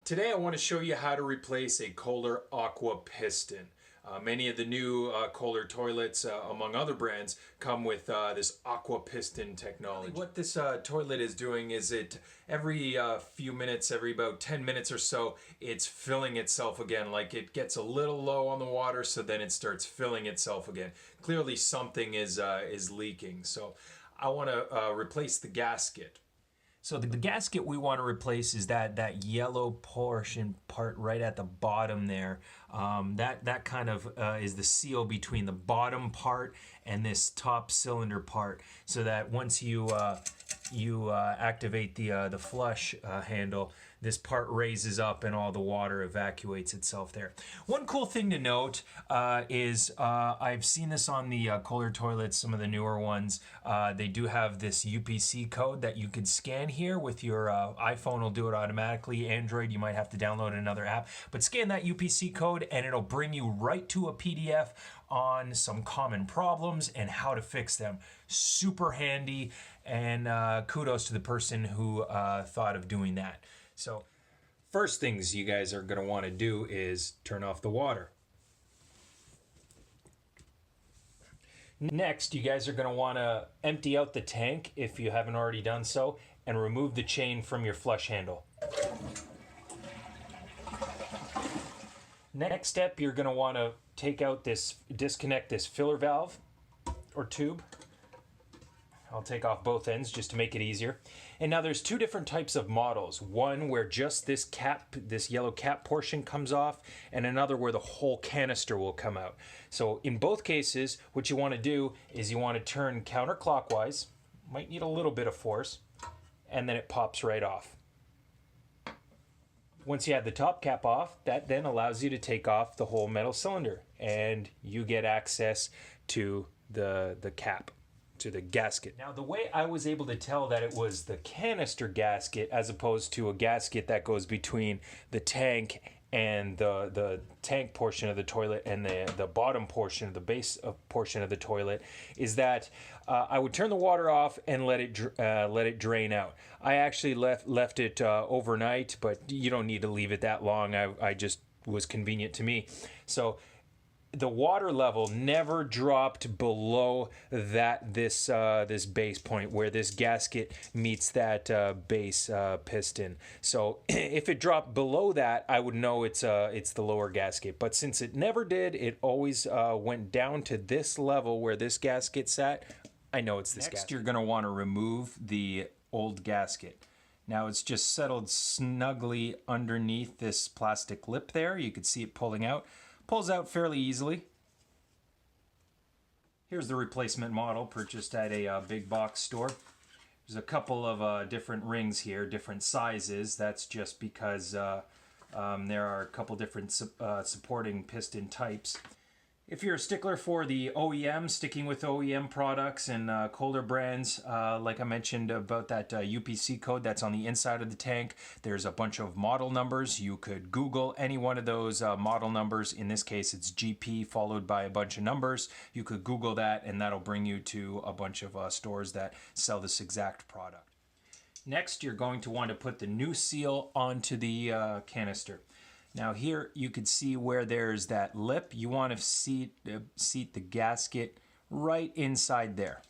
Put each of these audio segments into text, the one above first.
Today I want to show you how to replace a Kohler AquaPiston. Many of the new Kohler toilets, among other brands, come with this AquaPiston technology. What this toilet is doing is every few minutes, every about 10 minutes or so, it's filling itself again. Like it gets a little low on the water, so then it starts filling itself again. Clearly something is leaking. So I want to replace the gasket. So the gasket we want to replace is that yellow part right at the bottom there. That kind of is the seal between the bottom part and this top cylinder part, so that once you activate the flush handle, this part raises up and all the water evacuates itself there. One cool thing to note is I've seen this on the Kohler toilets, some of the newer ones. They do have this UPC code that you could scan here with your iPhone. Will do it automatically. Android, you might have to download another app. But scan that UPC code and it'll bring you right to a PDF on some common problems and how to fix them. Super handy, and kudos to the person who thought of doing that. So first things you guys are going to want to do is turn off the water. Next, you guys are going to want to empty out the tank if you haven't already done so, and remove the chain from your flush handle. Next step, you're going to want to disconnect this filler valve or tube. I'll take off both ends just to make it easier. And now there's two different types of models. One where just this cap, this yellow cap portion comes off, and another where the whole canister will come out. So in both cases, what you want to do is you want to turn counterclockwise, might need a little bit of force, and then it pops right off. Once you have the top cap off, that then allows you to take off the whole metal cylinder, and you get access to the cap, to the gasket. Now, the way I was able to tell that it was the canister gasket as opposed to a gasket that goes between the tank and the tank portion of the toilet and the bottom portion of the base portion of the toilet is that I would turn the water off and let it drain out. I actually left it overnight, but you don't need to leave it that long. I just was convenient to me. So the water level never dropped below this base point where this gasket meets that base piston. So if it dropped below that, I would know it's the lower gasket. But since it never did, it always went down to this level where this gasket sat. I know it's this gasket. Next, you're going to want to remove the old gasket. Now it's just settled snugly underneath this plastic lip there. You can see it pulling out. Pulls out fairly easily. Here's the replacement model purchased at a big box store. There's a couple of different rings here, different sizes. That's just because there are a couple different supporting piston types. If you're a stickler for the OEM, sticking with OEM products and Kohler brands, like I mentioned about that UPC code that's on the inside of the tank, there's a bunch of model numbers. You could Google any one of those model numbers. In this case, it's GP followed by a bunch of numbers. You could Google that and that'll bring you to a bunch of stores that sell this exact product. Next, you're going to want to put the new seal onto the canister. Now here you can see where there's that lip. You want to seat the gasket right inside there.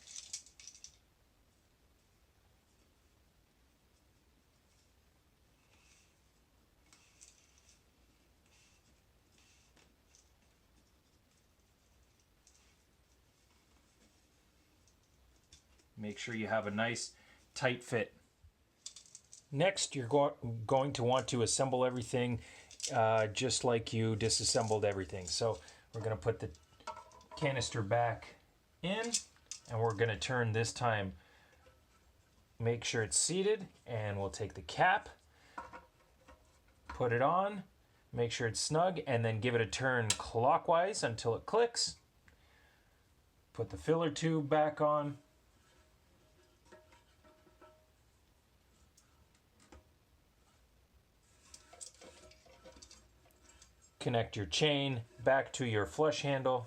Make sure you have a nice tight fit. Next, you're going to want to assemble everything just like you disassembled everything. So we're going to put the canister back in, and we're going to turn this time, make sure it's seated, and we'll take the cap, put it on, make sure it's snug, and then give it a turn clockwise until it clicks. Put the filler tube back on. Connect your chain back to your flush handle.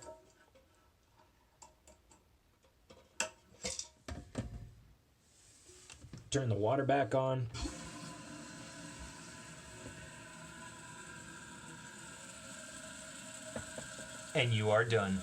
Turn the water back on. and you are done.